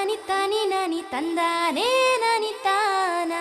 ನನಿ ತನಿ ನನಿ ತಂದಾನೇ ನನಿ ತಾನ.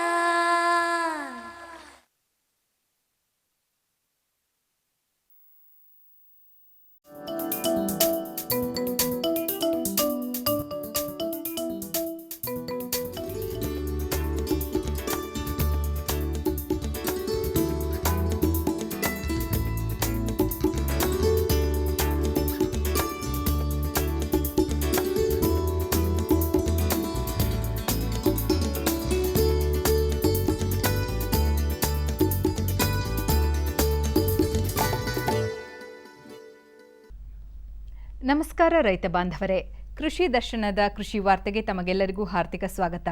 ನಮಸ್ಕಾರ ರೈತ ಬಾಂಧವರೇ, ಕೃಷಿ ದರ್ಶನದ ಕೃಷಿ ವಾರ್ತೆಗೆ ತಮಗೆಲ್ಲರಿಗೂ ಹಾರ್ದಿಕ ಸ್ವಾಗತ.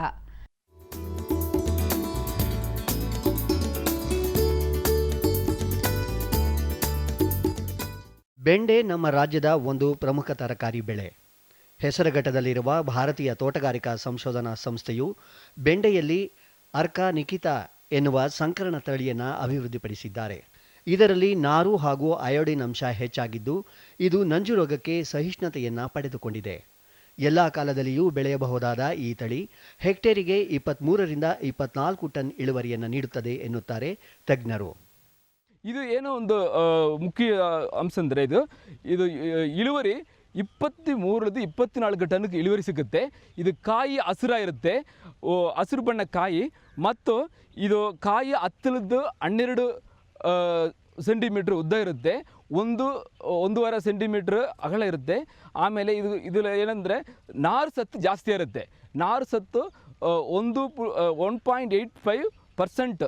ಬೆಂಡೆ ನಮ್ಮ ರಾಜ್ಯದ ಒಂದು ಪ್ರಮುಖ ತರಕಾರಿ ಬೆಳೆ. ಹೆಸರುಘಟ್ಟದಲ್ಲಿರುವ ಭಾರತೀಯ ತೋಟಗಾರಿಕಾ ಸಂಶೋಧನಾ ಸಂಸ್ಥೆಯು ಬೆಂಡೆಯಲ್ಲಿ ಅರ್ಕಾ ನಿಕಿತಾ ಎನ್ನುವ ಸಂಕರಣ ತಳಿಯನ್ನು ಅಭಿವೃದ್ಧಿಪಡಿಸಿದ್ದಾರೆ. ಇದರಲ್ಲಿ ನಾರು ಹಾಗೂ ಅಯೋಡಿನ್ ಅಂಶ ಹೆಚ್ಚಾಗಿದ್ದು, ಇದು ನಂಜು ರೋಗಕ್ಕೆ ಸಹಿಷ್ಣುತೆಯನ್ನು ಪಡೆದುಕೊಂಡಿದೆ. ಎಲ್ಲ ಕಾಲದಲ್ಲಿಯೂ ಬೆಳೆಯಬಹುದಾದ ಈ ತಳಿ ಹೆಕ್ಟೇರಿಗೆ 23ರಿಂದ 24 ಟನ್ ಇಳುವರಿಯನ್ನು ನೀಡುತ್ತದೆ ಎನ್ನುತ್ತಾರೆ ತಜ್ಞರು. ಇದು ಏನೋ ಒಂದು ಮುಖ್ಯ ಅಂಶ ಅಂದರೆ ಇದು ಇಳುವರಿ 23ರಿಂದ 24 ಟನ್ಗೆ ಇಳುವರಿ ಸಿಗುತ್ತೆ. ಇದು ಕಾಯಿ ಹಸಿರಾಗಿರುತ್ತೆ, ಹಸಿರು ಬಣ್ಣ ಕಾಯಿ, ಮತ್ತು ಇದು ಕಾಯಿ 10-12 ಸೆಂಟಿಮೀಟ್ರ್ ಉದ್ದ ಇರುತ್ತೆ, 1.5 ಸೆಂಟಿಮೀಟ್ರ್ ಅಗಲ ಇರುತ್ತೆ. ಆಮೇಲೆ ಇದು ಏನಂದರೆ ನಾರು ಸತ್ತು ಜಾಸ್ತಿ ಇರುತ್ತೆ. ನಾರು ಸತ್ತು 1.85%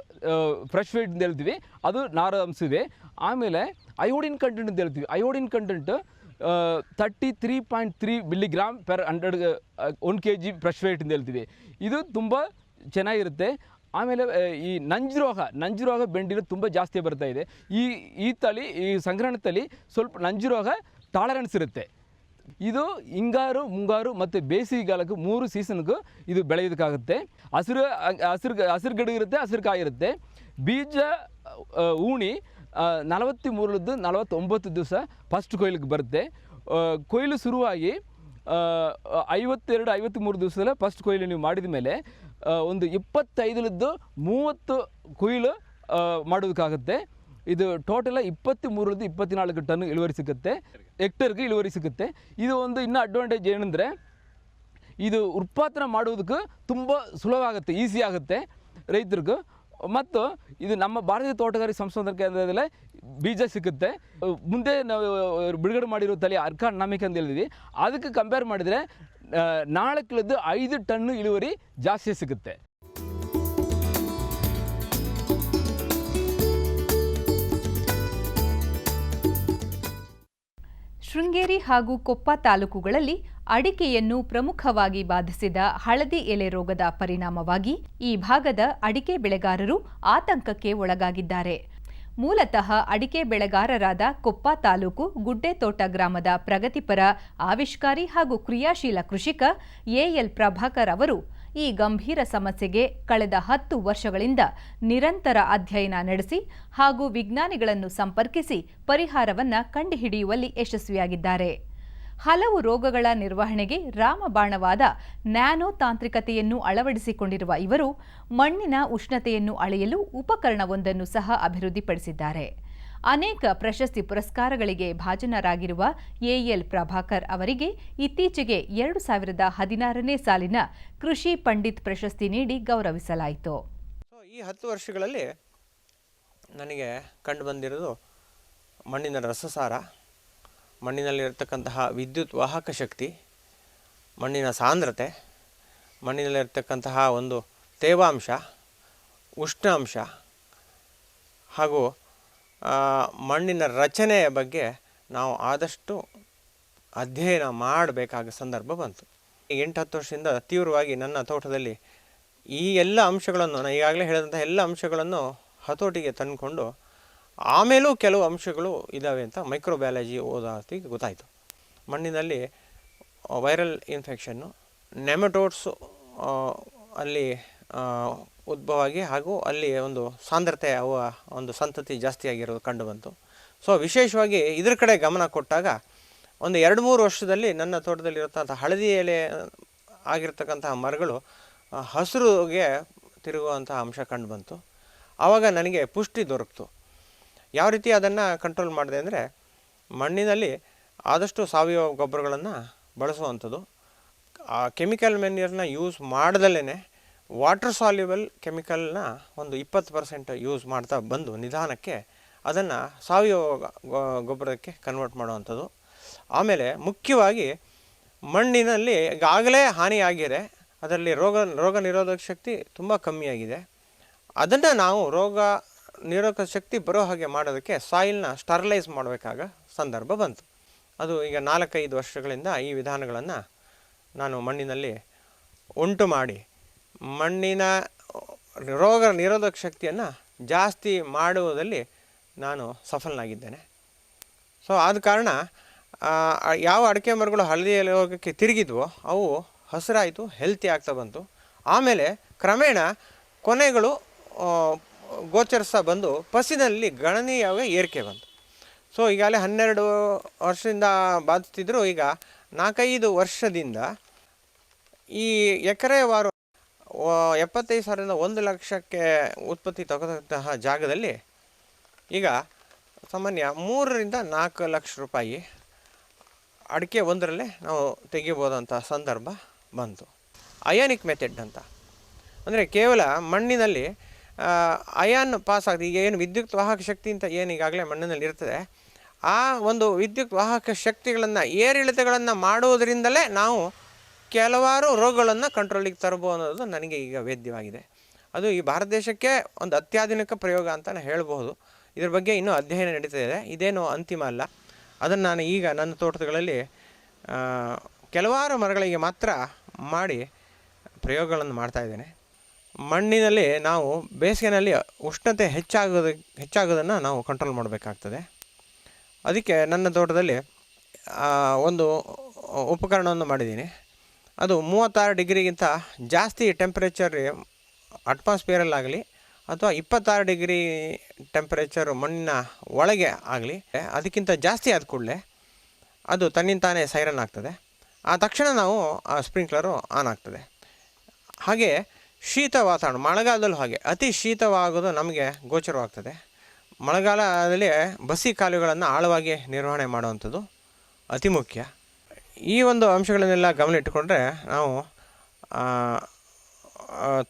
ಫ್ರೆಶ್ ವೇಟ್ ಅಂತ ಹೇಳ್ತೀವಿ, ಅದು ನಾರು ಅಂಶ ಇದೆ. ಆಮೇಲೆ ಅಯೋಡಿನ್ ಕಂಟೆಂಟ್ ಅಂತ ಹೇಳ್ತೀವಿ. Iodine content 33.3 milligram per 1 kg fresh weight ಅಂತ ಹೇಳ್ತೀವಿ. ಇದು ತುಂಬ ಚೆನ್ನಾಗಿರುತ್ತೆ. ಆಮೇಲೆ ಈ ನಂಜು ರೋಗ ಬೆಂಡಿನ ತುಂಬ ಜಾಸ್ತಿ ಬರ್ತಾ ಇದೆ. ಈ ತಳಿ, ಈ ಸಂಗ್ರಹಣ ತಳಿ ಸ್ವಲ್ಪ ನಂಜು ರೋಗ ಟಾಲರೆನ್ಸ್ ಇರುತ್ತೆ. ಇದು ಹಿಂಗಾರು, ಮುಂಗಾರು ಮತ್ತು ಬೇಸಿಗೆಗಾಲಕ್ಕೂ 3 ಸೀಸನ್ಗೂ ಇದು ಬೆಳೆಯೋದಕ್ಕಾಗುತ್ತೆ. ಹಸಿರು ಗಡ್ಡೆ ಇರುತ್ತೆ, ಹಸಿರು ಕಾಯಿ ಇರುತ್ತೆ. ಬೀಜ ಉಣಿ 43-49 ದಿವಸ ಫಸ್ಟ್ ಕೊಯ್ಲಿಗೆ ಬರುತ್ತೆ. ಕೊಯ್ಲು ಶುರುವಾಗಿ 52-53 ದಿವಸದಲ್ಲೇ ಫಸ್ಟ್ ಕೊಯ್ಲು ನೀವು ಮಾಡಿದ ಮೇಲೆ ಒಂದು 25-30 ಕೊಯ್ಲು ಮಾಡೋದಕ್ಕಾಗುತ್ತೆ. ಇದು ಟೋಟಲ 23-24 ಟನ್ ಇಳುವರಿ ಸಿಗುತ್ತೆ, ಹೆಕ್ಟರ್ಗೆ ಇಳುವರಿ ಸಿಗುತ್ತೆ. ಇದು ಒಂದು ಇನ್ನೂ ಅಡ್ವಾಂಟೇಜ್ ಏನಂದರೆ, ಇದು ಉತ್ಪಾದನೆ ಮಾಡೋದಕ್ಕೆ ತುಂಬ ಸುಲಭ ಆಗುತ್ತೆ, ಈಸಿ ಆಗುತ್ತೆ ರೈತರಿಗೂ. ಮತ್ತು ಇದು ನಮ್ಮ ಭಾರತೀಯ ತೋಟಗಾರಿಕೆ ಸಂಶೋಧನಾ ಕೇಂದ್ರದಲ್ಲೇ ಬೀಜ ಸಿಗುತ್ತೆ. ಮುಂದೆ ನಾವು ಬಿಡುಗಡೆ ಮಾಡಿರೋ ತಳಿ ಅರ್ಕಾ ನಮಿಕ್ ಅಂತ ಹೇಳಿದ್ವಿ, ಅದಕ್ಕೆ ಕಂಪೇರ್ ಮಾಡಿದರೆ 4-5 ಟನ್ನು ಇಳುವರಿ ಜಾಸ್ತಿ ಸಿಗುತ್ತೆ. ಶೃಂಗೇರಿ ಹಾಗೂ ಕೊಪ್ಪ ತಾಲೂಕುಗಳಲ್ಲಿ ಅಡಿಕೆಯನ್ನು ಪ್ರಮುಖವಾಗಿ ಬಾಧಿಸಿದ ಹಳದಿ ಎಲೆ ರೋಗದ ಪರಿಣಾಮವಾಗಿ ಈ ಭಾಗದ ಅಡಿಕೆ ಬೆಳೆಗಾರರು ಆತಂಕಕ್ಕೆ ಒಳಗಾಗಿದ್ದಾರೆ. ಮೂಲತಃ ಅಡಿಕೆ ಬೆಳೆಗಾರರಾದ ಕೊಪ್ಪ ತಾಲೂಕು ಗುಡ್ಡೆತೋಟ ಗ್ರಾಮದ ಪ್ರಗತಿಪರ ಆವಿಷ್ಕಾರಿ ಹಾಗೂ ಕ್ರಿಯಾಶೀಲ ಕೃಷಿಕ ಎಎಲ್ ಪ್ರಭಾಕರ್ ಅವರು ಈ ಗಂಭೀರ ಸಮಸ್ಯೆಗೆ ಕಳೆದ 10 ವರ್ಷಗಳಿಂದ ನಿರಂತರ ಅಧ್ಯಯನ ನಡೆಸಿ ಹಾಗೂ ವಿಜ್ಞಾನಿಗಳನ್ನು ಸಂಪರ್ಕಿಸಿ ಪರಿಹಾರವನ್ನು ಕಂಡುಹಿಡಿಯುವಲ್ಲಿ ಯಶಸ್ವಿಯಾಗಿದ್ದಾರೆ. ಹಲವು ರೋಗಗಳ ನಿರ್ವಹಣೆಗೆ ರಾಮಬಾಣವಾದ ನ್ಯಾನೋ ತಾಂತ್ರಿಕತೆಯನ್ನು ಅಳವಡಿಸಿಕೊಂಡಿರುವ ಇವರು ಮಣ್ಣಿನ ಉಷ್ಣತೆಯನ್ನು ಅಳೆಯಲು ಉಪಕರಣವೊಂದನ್ನು ಸಹ ಅಭಿವೃದ್ಧಿಪಡಿಸಿದ್ದಾರೆ. ಅನೇಕ ಪ್ರಶಸ್ತಿ ಪುರಸ್ಕಾರಗಳಿಗೆ ಭಾಜನರಾಗಿರುವ ಎಎಲ್ ಪ್ರಭಾಕರ್ ಅವರಿಗೆ ಇತ್ತೀಚೆಗೆ 2016ನೇ ಸಾಲಿನ ಕೃಷಿ ಪಂಡಿತ್ ಪ್ರಶಸ್ತಿ ನೀಡಿ ಗೌರವಿಸಲಾಯಿತು. ಈ 10 ವರ್ಷಗಳಲ್ಲಿ ನನಗೆ ಕಂಡು ಬಂದಿರೋದು ಮಣ್ಣಿನ ರಸಸಾರ, ಮಣ್ಣಿನಲ್ಲಿರ್ತಕ್ಕಂತಹ ವಿದ್ಯುತ್ ವಾಹಕ ಶಕ್ತಿ, ಮಣ್ಣಿನ ಸಾಂದ್ರತೆ, ಮಣ್ಣಿನಲ್ಲಿರ್ತಕ್ಕಂತಹ ಒಂದು ತೇವಾಂಶ, ಉಷ್ಣಾಂಶ ಹಾಗೂ ಮಣ್ಣಿನ ರಚನೆಯ ಬಗ್ಗೆ ನಾವು ಆದಷ್ಟು ಅಧ್ಯಯನ ಮಾಡಬೇಕಾದ ಸಂದರ್ಭ ಬಂತು. 8-10 ವರ್ಷದಿಂದ ತೀವ್ರವಾಗಿ ನನ್ನ ತೋಟದಲ್ಲಿ ಈ ಎಲ್ಲ ಅಂಶಗಳನ್ನು, ನಾನು ಈಗಾಗಲೇ ಹೇಳಿದಂಥ ಎಲ್ಲ ಅಂಶಗಳನ್ನು ಹತೋಟಿಗೆ ತಂದುಕೊಂಡು ಆಮೇಲೂ ಕೆಲವು ಅಂಶಗಳು ಇದ್ದಾವೆ ಅಂತ ಮೈಕ್ರೋಬಯಾಲಜಿ ಓದೋತ್ತಿಗೆ ಗೊತ್ತಾಯಿತು. ಮಣ್ಣಿನಲ್ಲಿ ವೈರಲ್ ಇನ್ಫೆಕ್ಷನ್ನು, ನೆಮಟೋಡ್ಸು ಅಲ್ಲಿ ಉದ್ಭವ ಆಗಿ ಹಾಗೂ ಅಲ್ಲಿ ಒಂದು ಸಾಂದ್ರತೆ ಅವ ಒಂದು ಸಂತತಿ ಜಾಸ್ತಿಯಾಗಿರೋದು ಕಂಡು ಬಂತು. ಸೊ ವಿಶೇಷವಾಗಿ ಇದರ ಕಡೆ ಗಮನ ಕೊಟ್ಟಾಗ ಒಂದು 2-3 ವರ್ಷದಲ್ಲಿ ನನ್ನ ತೋಟದಲ್ಲಿರುವಂಥ ಹಳದಿ ಎಲೆ ಆಗಿರ್ತಕ್ಕಂತಹ ಮರಗಳು ಹಸಿರುಗೆ ತಿರುಗುವಂತಹ ಅಂಶ ಕಂಡು ಬಂತು. ಆವಾಗ ನನಗೆ ಪುಷ್ಟಿ ದೊರಕಿತು. ಯಾವ ರೀತಿ ಅದನ್ನು ಕಂಟ್ರೋಲ್ ಮಾಡಿದೆ ಅಂದರೆ, ಮಣ್ಣಿನಲ್ಲಿ ಆದಷ್ಟು ಸಾವಯವ ಗೊಬ್ಬರಗಳನ್ನು ಬಳಸುವಂಥದ್ದು, ಕೆಮಿಕಲ್ ಮೆನ್ಯೂರ್ನ ಯೂಸ್ ಮಾಡ್ದಲೇ ವಾಟರ್ ಸಾಲ್ಯುಬಲ್ ಕೆಮಿಕಲ್ನ ಒಂದು 20% ಯೂಸ್ ಮಾಡ್ತಾ ಬಂದು ನಿಧಾನಕ್ಕೆ ಅದನ್ನು ಸಾವಯವ ಗೊಬ್ಬರಕ್ಕೆ ಕನ್ವರ್ಟ್ ಮಾಡುವಂಥದ್ದು. ಆಮೇಲೆ ಮುಖ್ಯವಾಗಿ ಮಣ್ಣಿನಲ್ಲಿ ಈಗಾಗಲೇ ಹಾನಿಯಾಗಿದೆ, ಅದರಲ್ಲಿ ರೋಗ ನಿರೋಧಕ ಶಕ್ತಿ ತುಂಬ ಕಮ್ಮಿಯಾಗಿದೆ. ಅದನ್ನು ನಾವು ರೋಗ ನಿರೋಧಕ ಶಕ್ತಿ ಬರೋ ಹಾಗೆ ಮಾಡೋದಕ್ಕೆ ಸಾಯಿಲ್ನ ಸ್ಟರ್ಲೈಸ್ ಮಾಡಬೇಕಾದ ಸಂದರ್ಭ ಬಂತು. ಅದು ಈಗ 4-5 ವರ್ಷಗಳಿಂದ ಈ ವಿಧಾನಗಳನ್ನು ನಾನು ಮಣ್ಣಿನಲ್ಲಿ ಉಂಟು ಮಾಡಿ ಮಣ್ಣಿನ ರೋಗ ನಿರೋಧಕ ಶಕ್ತಿಯನ್ನು ಜಾಸ್ತಿ ಮಾಡುವುದರಲ್ಲಿ ನಾನು ಸಫಲನಾಗಿದ್ದೇನೆ. ಸೊ ಆದ ಕಾರಣ ಯಾವ ಅಡಿಕೆ ಮರಗಳು ಹಳದಿ ರೋಗಕ್ಕೆ ತಿರುಗಿದ್ವೋ ಅವು ಹಸಿರಾಯಿತು, ಹೆಲ್ತಿ ಆಗ್ತಾ ಬಂತು. ಆಮೇಲೆ ಕ್ರಮೇಣ ಕೊನೆಗಳು ಗೋಚರಿಸ್ತಾ ಬಂದು ಫಸಲಿನಲ್ಲಿ ಗಣನೀಯವಾಗಿ ಏರಿಕೆ ಬಂತು. ಸೊ ಈಗಾಗಲೇ 12 ವರ್ಷದಿಂದ ಬಾಧಿಸ್ತಿದ್ರು. ಈಗ 4-5 ವರ್ಷದಿಂದ ಈ ಎಕರೆವಾರು 75,000ದಿಂದ 1 ಲಕ್ಷಕ್ಕೆ ಉತ್ಪತ್ತಿ ತಗೋದಂತಹ ಜಾಗದಲ್ಲಿ ಈಗ ಸಾಮಾನ್ಯ 3ರಿಂದ 4 ಲಕ್ಷ ರೂಪಾಯಿ ಅಡಿಕೆ ಒಂದರಲ್ಲೇ ನಾವು ತೆಗಿಬೋದಂಥ ಸಂದರ್ಭ ಬಂತು. ಅಯಾನಿಕ್ ಮೆಥಡ್ ಅಂತ ಅಂದರೆ ಕೇವಲ ಮಣ್ಣಿನಲ್ಲಿ ಅಯಾನ್ ಪಾಸ್ ಆಗುತ್ತೆ. ಈಗ ಏನು ವಿದ್ಯುತ್ ವಾಹಕ ಶಕ್ತಿ ಅಂತ ಏನು ಈಗಾಗಲೇ ಮಣ್ಣಿನಲ್ಲಿ ಇರ್ತದೆ, ಆ ಒಂದು ವಿದ್ಯುತ್ ವಾಹಕ ಶಕ್ತಿಗಳನ್ನು ಏರಿಳಿತಗಳನ್ನು ಮಾಡುವುದರಿಂದಲೇ ನಾವು ಕೆಲವಾರು ರೋಗಗಳನ್ನು ಕಂಟ್ರೋಲಿಗೆ ತರಬಹುದು ಅನ್ನೋದು ನನಗೆ ಈಗ ವೇದ್ಯವಾಗಿದೆ. ಅದು ಈ ಭಾರತ ದೇಶಕ್ಕೆ ಒಂದು ಅತ್ಯಾಧುನಿಕ ಪ್ರಯೋಗ ಅಂತಲೇ ಹೇಳ್ಬೋದು. ಇದ್ರ ಬಗ್ಗೆ ಇನ್ನೂ ಅಧ್ಯಯನ ನಡೀತಾ ಇದೆ, ಇದೇನು ಅಂತಿಮ ಅಲ್ಲ. ಅದನ್ನು ನಾನು ಈಗ ನನ್ನ ತೋಟಗಳಲ್ಲಿ ಕೆಲವಾರು ಮರಗಳಿಗೆ ಮಾತ್ರ ಮಾಡಿ ಪ್ರಯೋಗಗಳನ್ನು ಮಾಡ್ತಾಯಿದ್ದೇನೆ. ಮಣ್ಣಿನಲ್ಲಿ ನಾವು ಬೇಸಿಗೆಯಲ್ಲಿ ಉಷ್ಣತೆ ಹೆಚ್ಚಾಗೋದನ್ನು ನಾವು ಕಂಟ್ರೋಲ್ ಮಾಡಬೇಕಾಗ್ತದೆ. ಅದಕ್ಕೆ ನನ್ನ ತೋಟದಲ್ಲಿ ಒಂದು ಉಪಕರಣವನ್ನು ಮಾಡಿದ್ದೀನಿ. ಅದು 36 ಡಿಗ್ರಿಗಿಂತ ಜಾಸ್ತಿ ಟೆಂಪ್ರೇಚರ್ ಅಟ್ಮಾಸ್ಫಿಯರಲ್ಲಾಗಲಿ ಅಥವಾ 26 ಡಿಗ್ರಿ ಟೆಂಪ್ರೇಚರು ಮಣ್ಣಿನ ಒಳಗೆ ಆಗಲಿ, ಅದಕ್ಕಿಂತ ಜಾಸ್ತಿ ಆದ ಕೂಡಲೇ ಅದು ತನ್ನಿಂತಾನೇ ಸೈರನ್ ಆಗ್ತದೆ. ಆ ತಕ್ಷಣ ನಾವು ಆ ಸ್ಪ್ರಿಂಕ್ಲರು ಆನ್ ಆಗ್ತದೆ. ಹಾಗೆ ಶೀತ ವಾತಾವರಣ ಮಳೆಗಾಲದಲ್ಲೂ ಹಾಗೆ ಅತಿ ಶೀತವಾಗೋದು ನಮಗೆ ಗೋಚರವಾಗ್ತದೆ. ಮಳೆಗಾಲದಲ್ಲಿ ಬಸಿ ಕಾಲುವೆಗಳನ್ನು ಆಳವಾಗಿ ನಿರ್ವಹಣೆ ಮಾಡುವಂಥದ್ದು ಅತಿ ಮುಖ್ಯ. ಈ ಒಂದು ಅಂಶಗಳನ್ನೆಲ್ಲ ಗಮನ ಇಟ್ಟುಕೊಂಡ್ರೆ ನಾವು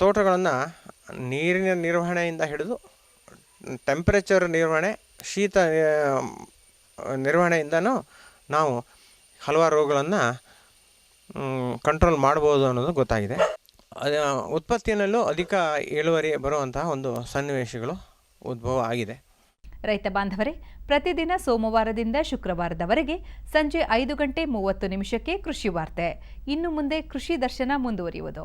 ತೋಟಗಳನ್ನು ನೀರಿನ ನಿರ್ವಹಣೆಯಿಂದ ಹಿಡಿದು ಟೆಂಪ್ರೇಚರ್ ನಿರ್ವಹಣೆ, ಶೀತ ನಿರ್ವಹಣೆಯಿಂದನೂ ನಾವು ಹಲವಾರು ರೋಗಗಳನ್ನು ಕಂಟ್ರೋಲ್ ಮಾಡ್ಬೋದು ಅನ್ನೋದು ಗೊತ್ತಾಗಿದೆ. ಉತ್ಪತ್ತಿಯಲ್ಲೂ ಅಧಿಕ ಇಳುವರಿ ಬರುವಂತಹ ಒಂದು ಸನ್ನಿವೇಶಗಳು ಉದ್ಭವ ಆಗಿದೆ. ರೈತ ಬಾಂಧವರೇ, ಪ್ರತಿದಿನ ಸೋಮವಾರದಿಂದ ಶುಕ್ರವಾರದವರೆಗೆ ಸಂಜೆ 5:30 ಕೃಷಿ ವಾರ್ತೆ. ಇನ್ನು ಮುಂದೆ ಕೃಷಿ ದರ್ಶನ ಮುಂದುವರಿಯುವುದು.